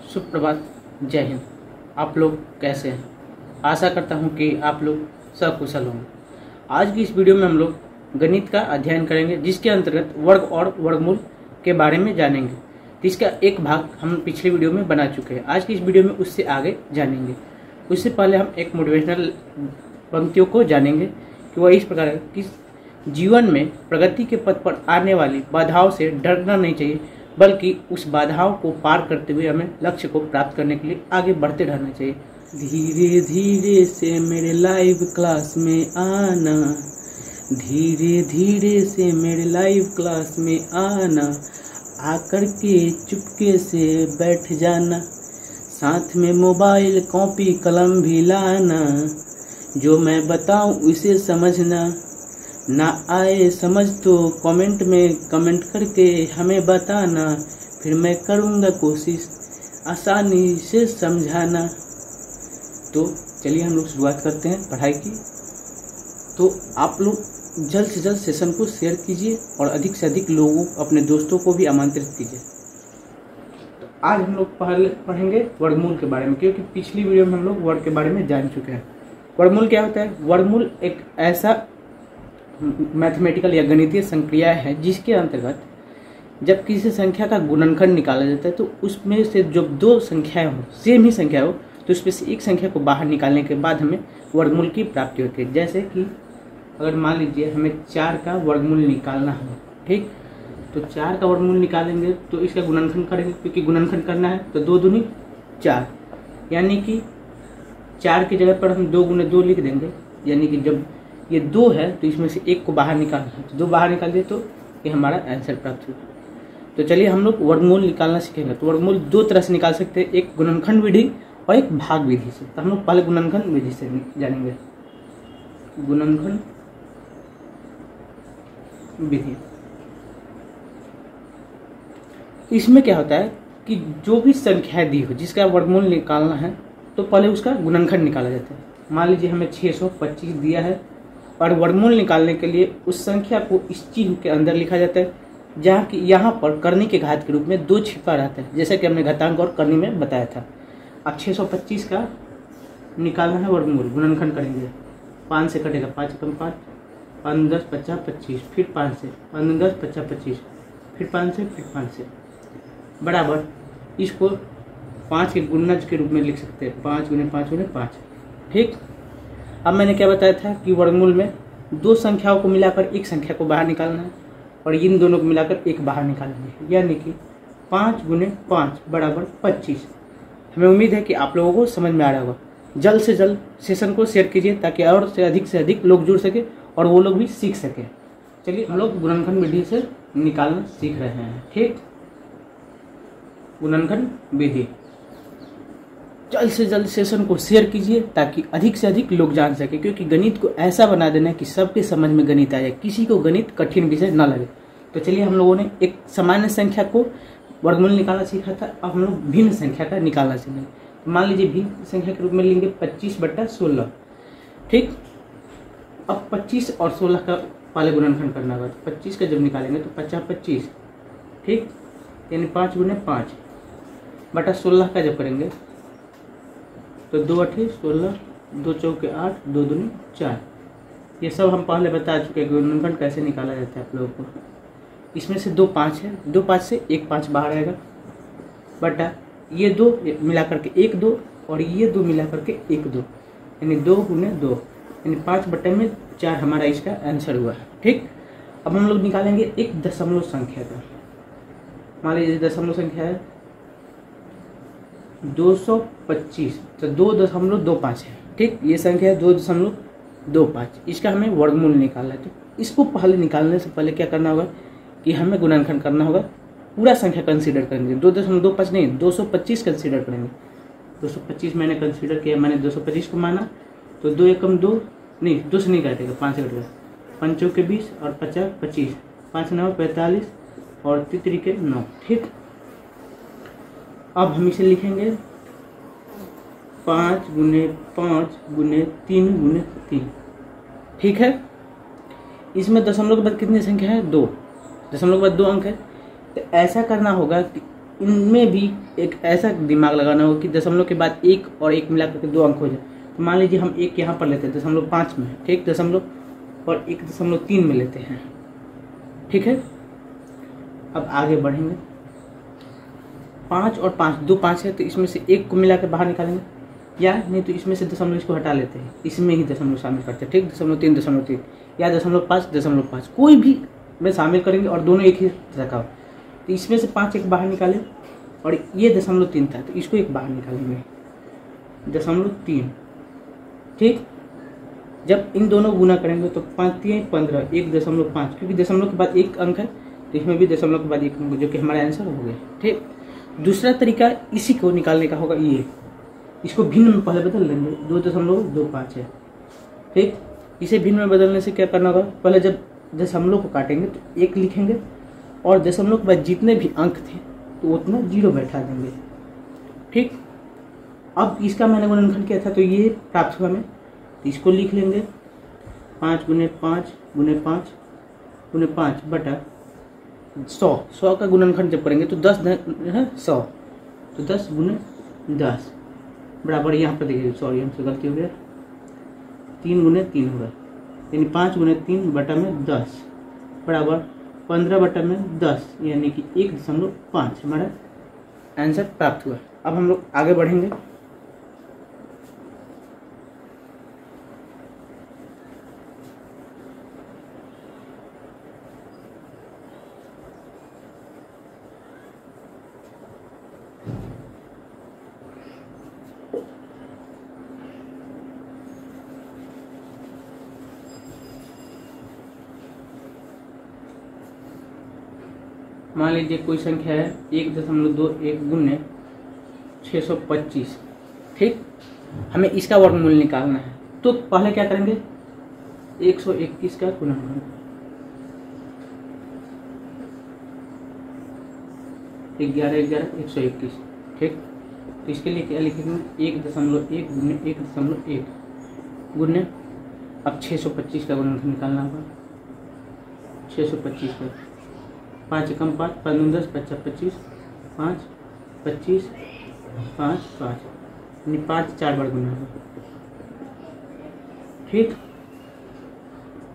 सुप्रभात, जय हिंद। आप लोग कैसे हैं? आशा करता हूं कि आप लोग सकुशल होंगे। आज की इस वीडियो में हम लोग गणित का अध्ययन करेंगे, जिसके अंतर्गत वर्ग और वर्गमूल के बारे में जानेंगे। तो इसका एक भाग हम पिछली वीडियो में बना चुके हैं। आज की इस वीडियो में उससे आगे जानेंगे। उससे पहले हम एक मोटिवेशनल पंक्तियों को जानेंगे कि वह इस प्रकार है कि जीवन में प्रगति के पथ पर आने वाली बाधाओं से डरना नहीं चाहिए, बल्कि उस बाधाओं को पार करते हुए हमें लक्ष्य को प्राप्त करने के लिए आगे बढ़ते रहना चाहिए। धीरे धीरे से मेरे लाइव क्लास में आना, धीरे धीरे से मेरे लाइव क्लास में आना, आकर के चुपके से बैठ जाना, साथ में मोबाइल कॉपी कलम भी लाना, जो मैं बताऊं उसे समझना, ना आए समझ तो कमेंट में कमेंट करके हमें बताना, फिर मैं करूँगा कोशिश आसानी से समझाना। तो चलिए हम लोग शुरुआत करते हैं पढ़ाई की। तो आप लोग जल्द से जल्द सेशन को शेयर कीजिए और अधिक से अधिक लोगों, अपने दोस्तों को भी आमंत्रित कीजिए। तो आज हम लोग पहले पढ़ेंगे वर्गमूल के बारे में, क्योंकि पिछली वीडियो में हम लोग वर्ग के बारे में जान चुके हैं। वर्गमूल क्या होता है? वर्गमूल एक ऐसा मैथमेटिकल या गणितीय संक्रिया है जिसके अंतर्गत जब किसी संख्या का गुणनखंड निकाला जाता है, तो उसमें से जब दो संख्याएं हो, सेम ही संख्या हो, तो उसमें से एक संख्या को बाहर निकालने के बाद हमें वर्गमूल की प्राप्ति होती है। जैसे कि अगर मान लीजिए हमें 4 का वर्गमूल निकालना हो, ठीक, तो 4 का वर्गमूल निकालेंगे तो इसका गुणनखंड करेंगे, क्योंकि गुणनखंड करना है तो 2 दूनी 4, यानी कि 4 की जगह पर हम 2 गुने 2 लिख देंगे, यानी कि जब ये 2 है तो इसमें से एक को बाहर निकालना है, तो 2 बाहर निकाल दिए तो ये हमारा आंसर प्राप्त हुआ। तो चलिए हम लोग वर्गमूल निकालना सीखेंगे। तो वर्गमूल 2 तरह से निकाल सकते हैं, एक गुणनखंड विधि और एक भाग विधि से। तो हम लोग पहले गुणनखंड विधि से जानेंगे। गुणनखंड विधि, इसमें क्या होता है कि जो भी संख्या दी हो जिसका वर्गमूल निकालना है, तो पहले उसका गुणनखंड निकाला जाता है। मान लीजिए हमें 625 दिया है और वर्गमूल निकालने के लिए उस संख्या को इस चिन्ह के अंदर लिखा जाता है, जहाँ कि यहाँ पर करनी के घात के रूप में 2 छिपा रहता है, जैसा कि हमने घातांक और करनी में बताया था। अब 625 का निकालना है वर्गमूल, गुणनखंड करेंगे। 5 से कटेगा, 5 कम 5, 5 10 50 25, फिर 5 से, 5 10 50 25, फिर 5 से, फिर 5 से, बराबर इसको 5 के गुणज के रूप में लिख सकते हैं, 5 गुने 5 गुने 5, ठीक। अब मैंने क्या बताया था कि वर्गमूल में 2 संख्याओं को मिलाकर एक संख्या को बाहर निकालना है और इन दोनों को मिलाकर एक बाहर निकालना है, यानी कि 5 गुने 5 बराबर 25। हमें उम्मीद है कि आप लोगों को समझ में आ रहा होगा। जल्द से जल्द सेशन को शेयर कीजिए ताकि और से अधिक लोग जुड़ सके और वो लोग भी सीख सके। चलिए हम लोग गुणनखंड विधि से निकालना सीख रहे हैं, ठीक। गुणनखंड विधि, जल्द से जल्द सेशन को शेयर कीजिए ताकि अधिक से अधिक लोग जान सके, क्योंकि गणित को ऐसा बना देना है कि सबके समझ में गणित आ जाए, किसी को गणित कठिन विषय न लगे। तो चलिए हम लोगों ने एक सामान्य संख्या को वर्गमूल निकालना सीखा था, अब हम लोग भिन्न संख्या का निकालना सीखेंगे। तो मान लीजिए भिन्न संख्या के रूप में लेंगे 25/16, ठीक। अब 25 और 16 का पहले गुणनखंड करना होगा। तो 25 का जब निकालेंगे तो 50 25, ठीक, यानी 5 गुने 5 बटा 16 का जब करेंगे तो 2 8 16, 2 चौके 8, 2 दूनी 4। ये सब हम पहले बता चुके हैं गुणनखंड कैसे निकाला जाता है आप लोगों को। इसमें से 2 5 है, 2 5 से 1 5 बाहर आएगा, बटा ये 2 मिला करके 1 2 और ये 2 मिला करके 1 2, यानी 2 गुने 2, यानी 5/4 हमारा इसका आंसर हुआ है, ठीक। अब हम लोग निकालेंगे एक दशमलव संख्या का। मान लीजिए दशमलव संख्या है 225, तो 2.25 है, ठीक। ये संख्या है 2.25, इसका हमें वर्गमूल निकालना है। तो इसको पहले निकालने से पहले क्या करना होगा कि हमें गुणनखंड करना होगा, पूरा संख्या कंसीडर करेंगे, 2.25 नहीं 225 कंसीडर करेंगे। 225 मैंने कंसीडर किया, मैंने 225 को माना, तो 2 एकम 2 नहीं, 2 से नहीं काटेगा, 5 से कटेगा, 5 चौके 20 और 50 25, 5 9 45 और 3 9, ठीक। अब हम इसे लिखेंगे 5 गुने 5 गुने 3 गुने 3, ठीक है। इसमें दशमलव के बाद कितनी संख्या है? 2, दशमलव के बाद 2 अंक है। तो ऐसा करना होगा कि इनमें भी एक ऐसा दिमाग लगाना होगा कि दशमलव के बाद एक और एक मिला करके 2 अंक हो जाए। तो मान लीजिए हम एक यहाँ पर लेते हैं 0.5 में, ठीक, दशमलव और 1.3 में लेते हैं, ठीक है। अब आगे बढ़ेंगे, 5 और 5, 2 5 है, तो इसमें से एक को मिला के बाहर निकालेंगे, या नहीं तो इसमें से दशमलव इसको हटा लेते हैं, इसमें ही दशमलव शामिल करते हैं, ठीक, 0.3 या 0.5 कोई भी में शामिल करेंगे और दोनों एक ही रखा। तो इसमें से 5 एक बाहर निकालें और ये 0.3 था तो इसको एक बाहर निकालेंगे, 0.3, ठीक। जब इन दोनों गुना करेंगे तो 5 3 15, 1.5, क्योंकि दशमलव के बाद एक अंक है तो इसमें भी दशमलव के बाद एक अंक, जो कि हमारा आंसर हो गया, ठीक। दूसरा तरीका इसी को निकालने का होगा, ये इसको भिन्न में पहले बदल लेंगे, 2.25 है, ठीक। इसे भिन्न में बदलने से क्या करना होगा, पहले जब दशमलव को काटेंगे तो 1 लिखेंगे और दशमलव के बाद जितने भी अंक थे तो उतना 0 बैठा देंगे, ठीक। अब इसका मैंने गुणनखंड किया था तो ये प्राप्त हुआ हमें, तो इसको लिख लेंगे 5 × 5 × 5 × 5 बटा 100 का गुणनखंड जब करेंगे तो 10 है 100, तो 10 × 10 बराबर, यहाँ पर देखिए सॉरी हमसे गलती हो गया, 3 × 3 होगा, यानी 5 × 3 बटा में 10 बराबर 15 बटा में 10, यानी कि 1.5 हमारा आंसर प्राप्त हुआ। अब हम लोग आगे बढ़ेंगे, मान लीजिए कोई संख्या है 1.21 गुने 625, ठीक। हमें इसका वर्गमूल निकालना है, तो पहले क्या करेंगे, 121 का गुणनखंड, 121, ठीक। तो इसके लिए क्या लिखेंगे, 1.1 गुने 1.1 गुने, अब 625 का गुणनखंड निकालना होगा, 625 का 5 × 5 5 10 5 25 5 25 5 5, यानी 5 4 बार गुना होगा, ठीक।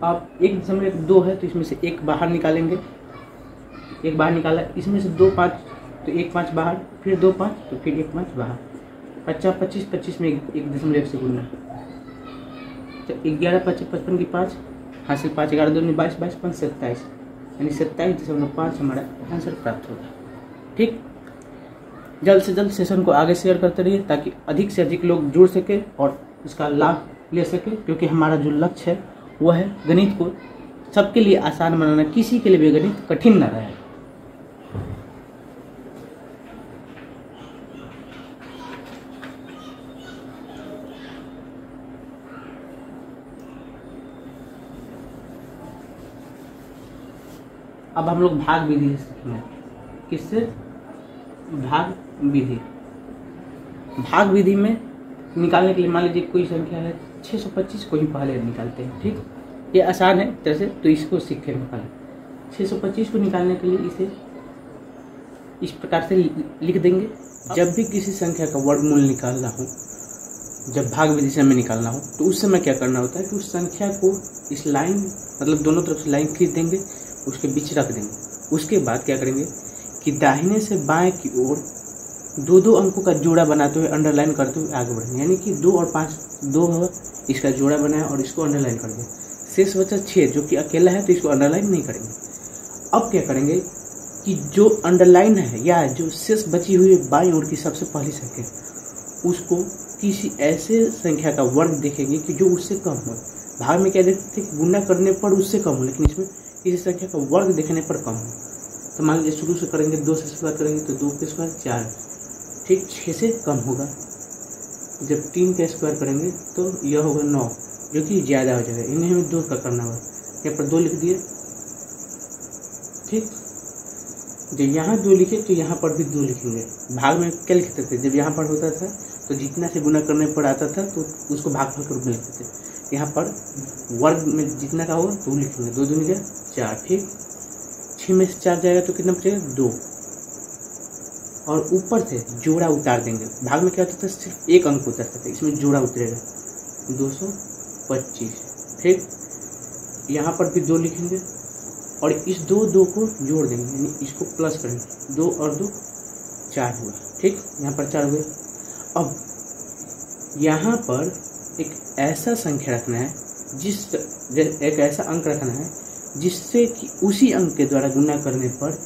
अब 1.2 है तो इसमें से एक बाहर निकालेंगे, एक बाहर निकाला, इसमें से 2 5 तो 1 5 बाहर, फिर 2 5 तो फिर 1 5 बाहर, 50 25 25 में 1.1 से गुना, तो 11 5 55 की 5 हासिल 5 11 2 22 22 5 27, यानी 27.5 हमारा आंसर प्राप्त होगा, ठीक। जल्द से जल्द सेशन को आगे शेयर करते रहिए ताकि अधिक से अधिक लोग जुड़ सके और इसका लाभ ले सके, क्योंकि हमारा जो लक्ष्य है वो है गणित को सबके लिए आसान बनाना, किसी के लिए भी गणित कठिन ना रहे। अब हम लोग भाग विधि से सीखेंगे, किससे, भाग विधि। भाग विधि में निकालने के लिए मान लीजिए कोई संख्या है 625 को ही पहले निकालते हैं, ठीक। ये आसान है तरह से, तो इसको सीखेंगे पहले। 625 को निकालने के लिए इसे इस प्रकार से लिख देंगे, जब भी किसी संख्या का वर्गमूल निकालना हो, जब भाग विधि से हमें निकालना हो तो उस समय क्या करना होता है कि उस संख्या को इस लाइन, मतलब दोनों तरफ से लाइन खींच देंगे, उसके बीच रख देंगे। उसके बाद क्या करेंगे कि दाहिने से बाएं की ओर 2 अंकों का जोड़ा बनाते हुए अंडरलाइन करते हुए आगे बढ़ेंगे, यानी कि 2 और 5 2 होगा, इसका जोड़ा बनाया और इसको अंडरलाइन कर दिया। शेष बचा 6 जो कि अकेला है तो इसको अंडरलाइन नहीं करेंगे। अब क्या करेंगे कि जो अंडरलाइन है या जो शेष बची हुई बाईं ओर की सबसे पहली संख्या, उसको किसी ऐसे संख्या का वर्ग देखेंगे कि जो उससे कम हो। भाग में क्या देखते थे, गुणा करने पर उससे कम हो, लेकिन इसमें किसी संख्या का वर्ग देखने पर कम हो। तो मान लीजिए शुरू से करेंगे 2 से स्क्वायर करेंगे तो 2 के स्क्वायर 4, ठीक, 6 से कम होगा। जब 3 का स्क्वायर करेंगे तो यह होगा 9, जो कि ज़्यादा हो जाएगा, इन्हें हमें 2 का करना होगा। यहाँ पर 2 लिख दिए, ठीक। जब यहाँ 2 लिखे तो यहाँ पर भी 2 लिखेंगे। भाग में क्या लिखते थे, जब यहाँ पर होता था तो जितना से गुना करने पर आता था तो उसको भागफल के रूप में लिखते थे। यहाँ पर वर्ग में जितना का होगा तो लिखेंगे, 2 दूनी क्या 4, ठीक। 6 में से 4 जाएगा तो कितना बचेगा 2, और ऊपर से जोड़ा उतार देंगे। भाग में क्या होता था, सिर्फ एक अंक उतरता था, इसमें जोड़ा उतरेगा 225। ठीक, यहाँ पर भी 2 लिखेंगे और इस 2 को जोड़ देंगे, यानी इसको प्लस करेंगे, 2 और 2 4 हुआ। ठीक, यहाँ पर 4 हुए। अब यहाँ पर एक ऐसा संख्या रखना है एक ऐसा अंक रखना है जिससे कि उसी अंक के द्वारा गुना करने पर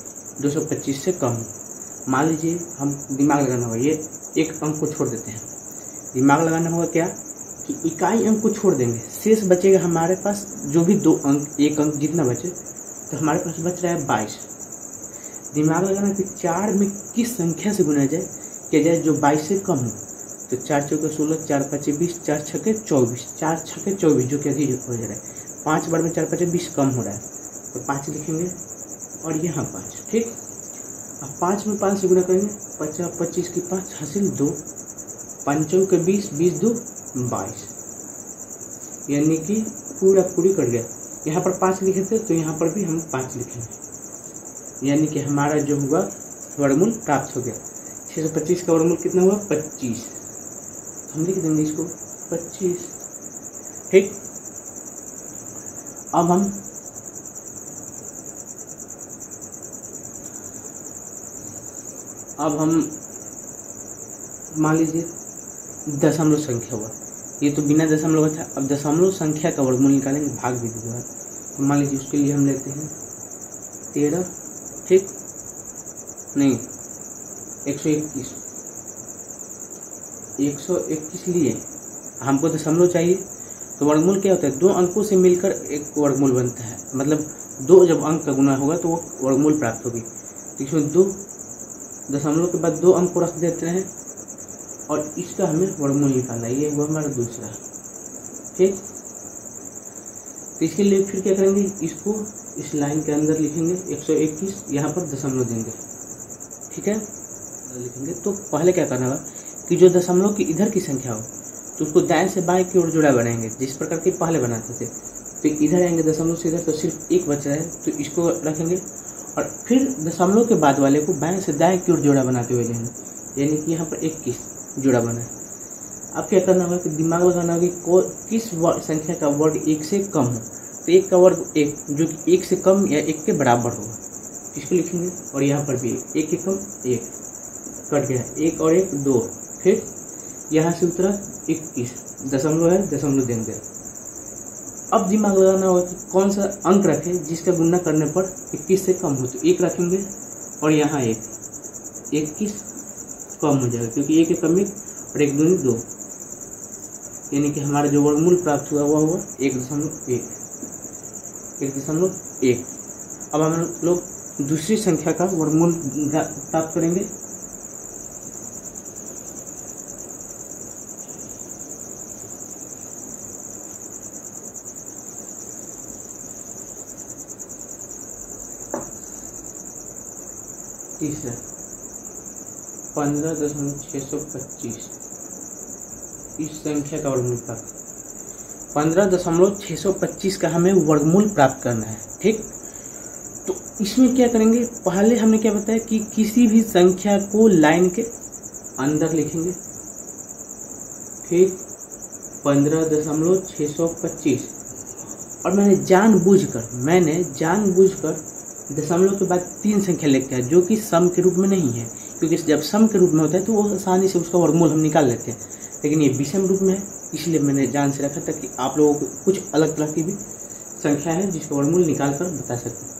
225 से कम हो। मान लीजिए हम दिमाग लगाना होगा, ये एक अंक को छोड़ देते हैं। दिमाग लगाना होगा क्या कि इकाई अंक को छोड़ देंगे, शेष बचेगा हमारे पास जो भी 2 अंक, 1 अंक जितना बचे, तो हमारे पास बच रहा है 22। दिमाग लगाना कि 4 में किस संख्या से गुना जाए किया जाए जो 22 से कम हो। तो 4 चौके 16, 4 5 20, 4 छक्के 24, 4 छक्के 24 जो कि अधिक हो जा रहा है। 5 बार में 4 5 20 कम हो रहा है, तो 5 लिखेंगे और यहाँ 5। ठीक, अब 5 में 5 से गुना करेंगे, 50 25 की 5 हासिल 2, 5 के 20, 20 2 22, यानी कि पूरा पूरी कट गया। यहाँ पर 5 लिखे थे तो यहाँ पर भी हम 5 लिखेंगे, यानी कि हमारा जो हुआ वर्गमूल प्राप्त हो गया। 625 का वर्गमूल कितना हुआ, 25। हम लिख देंगे इसको 25। ठीक, अब हम मान लीजिए दशमलव संख्या हुआ, ये तो बिना दशमलव था। अब दशमलव संख्या का वर्गमूल निकालेंगे भाग विधि द्वारा। तो मान लीजिए उसके लिए हम लेते हैं 13, ठीक नहीं 121 लिए हमको दशमलव चाहिए। तो वर्गमूल क्या होता है, 2 अंकों से मिलकर एक वर्गमूल बनता है, मतलब 2 जब अंक का गुना होगा तो वो वर्गमूल प्राप्त होगी। तो इसमें 2 दशमलव के बाद 2 अंक को रख देते हैं और इसका हमें वर्गमूल निकालना है। ये हुआ हमारा दूसरा। ठीक, तो इसके लिए फिर क्या करेंगे, इसको इस लाइन के अंदर लिखेंगे 121, यहाँ पर दशमलव देंगे। ठीक है, लिखेंगे। तो पहले क्या करना होगा कि जो दशमलव की इधर की संख्या हो तो उसको दाएं से बाएं की ओर जोड़ा बनाएंगे, जिस प्रकार के पहले बनाते थे। तो इधर आएंगे दशमलव से इधर, तो सिर्फ 1 बच रहा है, तो इसको रखेंगे और फिर दशमलव के बाद वाले को बाएं से दाएं की ओर जोड़ा बनाते हुए जाएंगे, यानी कि यहाँ पर 21 जोड़ा बना है। अब क्या करना होगा कि दिमाग लगाना होगा कि किस संख्या का वर्ग 1 से कम हो। तो 1 का वर्ग 1 जो कि 1 से कम या 1 के बराबर होगा, इसको लिखेंगे। और यहाँ पर भी 1 के कम 1 कट गया, 1 और 1 2, फिर यहाँ से उतरा 21, दशमलव है दशमलव देंगे। अब दिमाग लगाना होगा कि कौन सा अंक रखें जिसका गुणा करने पर 21 से कम हो। तो 1 रखेंगे और यहाँ 1, 21 कम हो जाएगा क्योंकि 1 कम 1 और 1 दूनी 2, यानी कि हमारा जो वर्गमूल प्राप्त हुआ हुआ 1.1। अब हम लोग दूसरी संख्या का वर्गमूल प्राप्त करेंगे। तीसरा 15.625, इस संख्या का वर्गमूल प्राप्त 15.625 का हमें वर्गमूल प्राप्त करना है। ठीक, तो इसमें क्या करेंगे, पहले हमने क्या बताया कि किसी भी संख्या को लाइन के अंदर लिखेंगे। ठीक, 15.625 और मैंने जानबूझकर दशमलव के बाद 3 संख्या लेके आया जो कि सम के रूप में नहीं है, क्योंकि जब सम के रूप में होता है तो वो आसानी से उसका वर्गमूल हम निकाल लेते हैं, लेकिन ये विषम रूप में है, इसलिए मैंने जान से रखा था कि आप लोगों को कुछ अलग तरह की भी संख्या है जिसका वर्गमूल निकाल कर बता सकते हैं।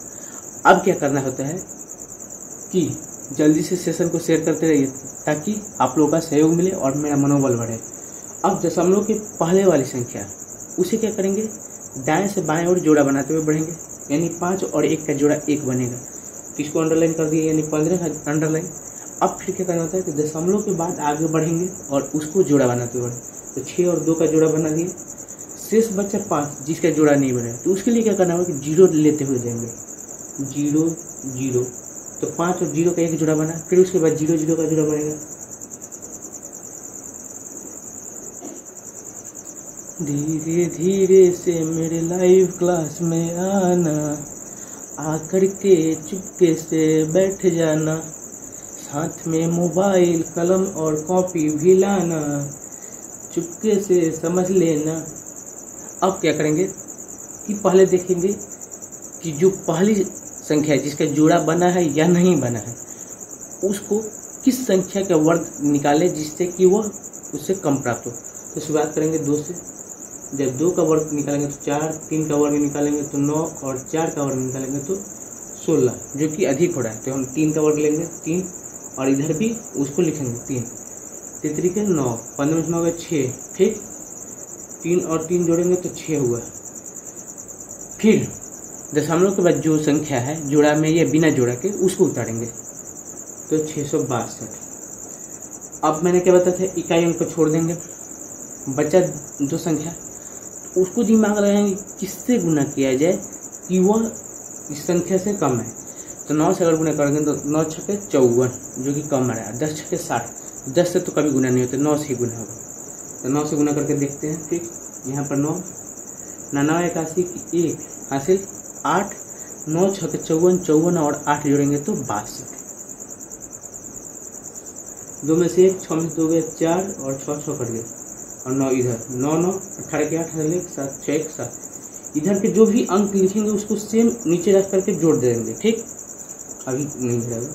अब क्या करना होता है कि जल्दी से सेशन को शेयर करते रहिए ताकि आप लोगों का सहयोग मिले और मेरा मनोबल बढ़े। अब दशमलव के पहले वाली संख्या उसे क्या करेंगे, दाएं से बाएं और जोड़ा बनाते हुए बढ़ेंगे, यानी 5 और 1 का जोड़ा 1 बनेगा। इसको अंडरलाइन कर दिए, यानी 15 अंडरलाइन। अब फिर क्या करना होता है कि दशमलव के बाद आगे बढ़ेंगे और उसको जोड़ा बनाते हुए, तो 6 और 2 का जोड़ा बना दिए, शेष बच्चा 5 जिसका जोड़ा नहीं बना। तो उसके लिए क्या करना होगा कि 0 लेते हुए जाएंगे, 0 0, तो 5 और 0 का एक जोड़ा बना, फिर उसके बाद 0 0 का जोड़ा बनेगा। धीरे धीरे से मेरे लाइव क्लास में आना, आकर के चुपके से बैठ जाना, साथ में मोबाइल कलम और कॉपी भी लाना, चुपके से समझ लेना। अब क्या करेंगे कि पहले देखेंगे कि जो पहली संख्या है जिसका जोड़ा बना है या नहीं बना है, उसको किस संख्या का वर्ग निकाले जिससे कि वह उससे कम प्राप्त हो। तो शुरुआत करेंगे 2 से। जब 2 का वर्ग निकालेंगे तो 4, 3 का वर्ग निकालेंगे तो 9 और 4 का वर्ग निकालेंगे तो 16, जो कि अधिक हो रहा है। तो हम 3 का वर्ग लेंगे 3, और इधर भी उसको लिखेंगे 3, 3 तरीके 9, 15 में 9 6, ठीक। 3 और 3 जोड़ेंगे तो 6 हुआ। फिर दशमलव के बाद जो संख्या है जोड़ा में या बिना जोड़ा के उसको उतारेंगे तो 662। अब मैंने क्या बताया था, इकाई अंक को छोड़ देंगे, बचा 2 संख्या, उसको दिमाग लगाएंगे किससे गुना किया जाए कि वह इस संख्या से कम है। तो 9 से अगर गुना करेंगे तो 9 छक्के 54, जो कि कम आ रहा है। 10 छक्के 60, 10 से तो कभी गुना नहीं होता, 9 से ही गुना होगा। तो 9 से गुना करके देखते हैं। ठीक, यहाँ पर 9, 99 81 की 1 हासिल 8, 9 छक्के 54, 54 और 8 जोड़ेंगे तो 62। 2 में से 1, 6 में से 2 गए 4 और 6 6 कट गए, और 9 इधर 9 9 18 के 8 7 6 1 7। इधर के जो भी अंक लिखेंगे उसको सेम नीचे रख करके जोड़ देंगे। ठीक, अभी नहीं रहेगा।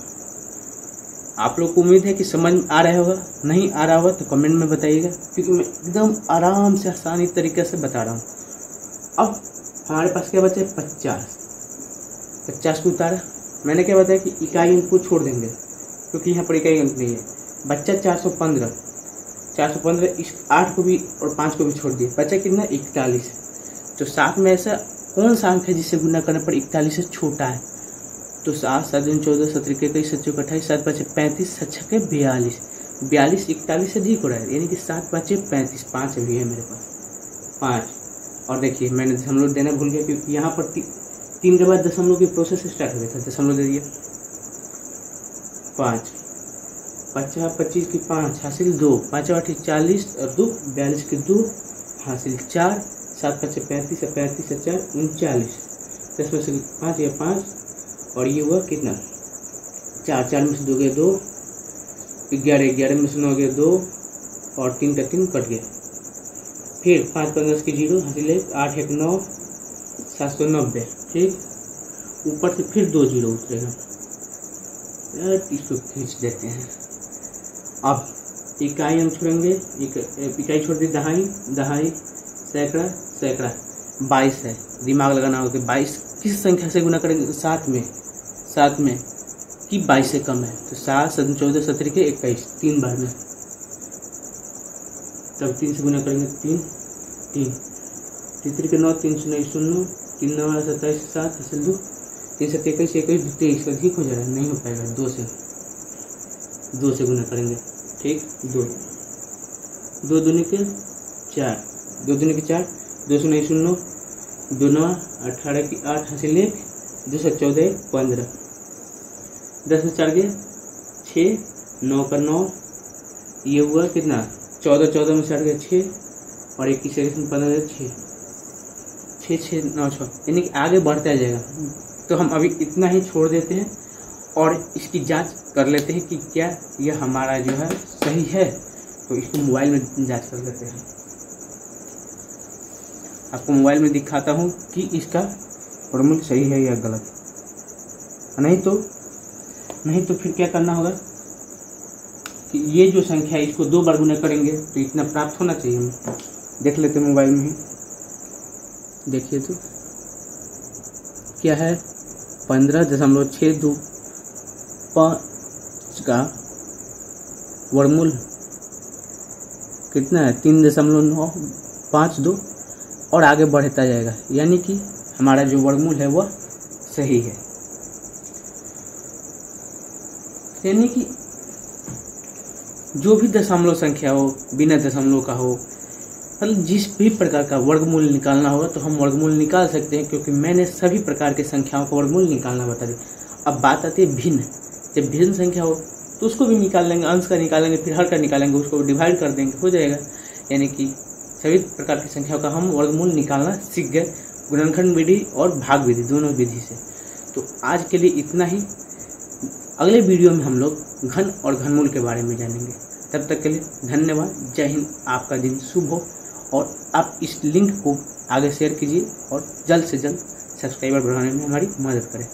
आप लोग को उम्मीद है कि समझ आ रहा होगा, नहीं आ रहा होगा तो कमेंट में बताइएगा, क्योंकि मैं एकदम आराम से आसानी तरीके से बता रहा हूँ। अब हमारे पास क्या बचा है, 50 को उतारा। मैंने क्या बताया कि इकाई अंक को छोड़ देंगे, क्योंकि यहाँ पर इकाई अंक नहीं है। बच्चा 415, इस 8 को भी और 5 को भी छोड़ दिए, बचा कितना 41। तो 7 में ऐसा कौन सा अंक है जिससे गुना करने पर 41 से छोटा है। तो 7 7 दूनी 14 17 के 21 27 28 7 5 35 7 6 के 42, 42 41 से अधिक हो रहा है, यानी कि 7 5 35, 5 अभी है मेरे पास 5। और देखिए मैंने दशमलव देना भूल गया, क्योंकि यहाँ पर 3 के बाद दशमलव की प्रोसेस स्टार्ट हो गया था। दशमलव दे दिया 5, 50 25 की 5 हासिल 2, 5 8 40 और 2 42 की 2 हासिल 4, 7 5 35 35 4 39। 10 में से 5 या 5, और ये हुआ कितना 4, 4 में से 2 गए 2, 11 11 में से 9 गए 2, और 3 का 3 कट गया। फिर 5 15 की 0 हासिल 1, 8 1 9 790। ठीक, ऊपर से फिर 2 0 उतरेगा, इसको खींच देते हैं। अब इकाई हम छोड़ेंगे, इकाई छोड़ दी दहाई, दहाई सैकड़ा, सैकड़ा 22 है। दिमाग लगाना होगा कि 22 किस संख्या से गुना करेंगे, 7 में कि 22 से कम है। तो 7 7 14 17 के 21, 3 बार में, तब 3 से गुना करेंगे 3 3 3 के 9 3 0 0 3 9 27 7 हासिल 2, 3 7 21 21 23 अधिक हो जाएगा, नहीं हो पाएगा। 2 से गुना करेंगे। ठीक, 2 दूनी के 4, 2 दूनी के 4, 2 0 0 2 9 18 की 8 हासिल 1, 2 से 14 15, 10 में 4 गए 6, 9 का 9, ये हुआ कितना 14, 14 में 4 गए 6, और 21 में 15 6 6 6 9 6, यानी कि आगे बढ़ता जाएगा। तो हम अभी इतना ही छोड़ देते हैं और इसकी जांच कर लेते हैं कि क्या यह हमारा जो है सही है। तो इसको मोबाइल में जांच कर लेते हैं। आपको मोबाइल में दिखाता हूँ कि इसका फॉर्मूला सही है या गलत, नहीं तो फिर क्या करना होगा कि ये जो संख्या है इसको 2 बार गुना करेंगे तो इतना प्राप्त होना चाहिए। हमें देख लेते हैं मोबाइल में ही, देखिए तो क्या है 15.625 का वर्गमूल कितना है 3.952, और आगे बढ़ता जाएगा, यानी कि हमारा जो वर्गमूल है वह सही है। यानी कि जो भी दशमलव संख्या हो, बिना दशमलव का हो, मतलब जिस भी प्रकार का वर्गमूल निकालना होगा तो हम वर्गमूल निकाल सकते हैं, क्योंकि मैंने सभी प्रकार के संख्याओं का वर्गमूल निकालना बता दिया। अब बात आती है भिन्न। जब भिन्न संख्या हो तो उसको भी निकाल लेंगे, अंश का निकालेंगे, फिर हर का निकालेंगे, उसको डिवाइड कर देंगे, हो जाएगा। यानी कि सभी प्रकार की संख्याओं का हम वर्गमूल निकालना सीख गए, गुणनखंड विधि और भाग विधि दोनों विधि से। तो आज के लिए इतना ही। अगले वीडियो में हम लोग घन और घनमूल के बारे में जानेंगे। तब तक के लिए धन्यवाद। जय हिंद। आपका दिन शुभ हो और आप इस लिंक को आगे शेयर कीजिए और जल्द से जल्द सब्सक्राइबर बढ़ाने में हमारी मदद करें।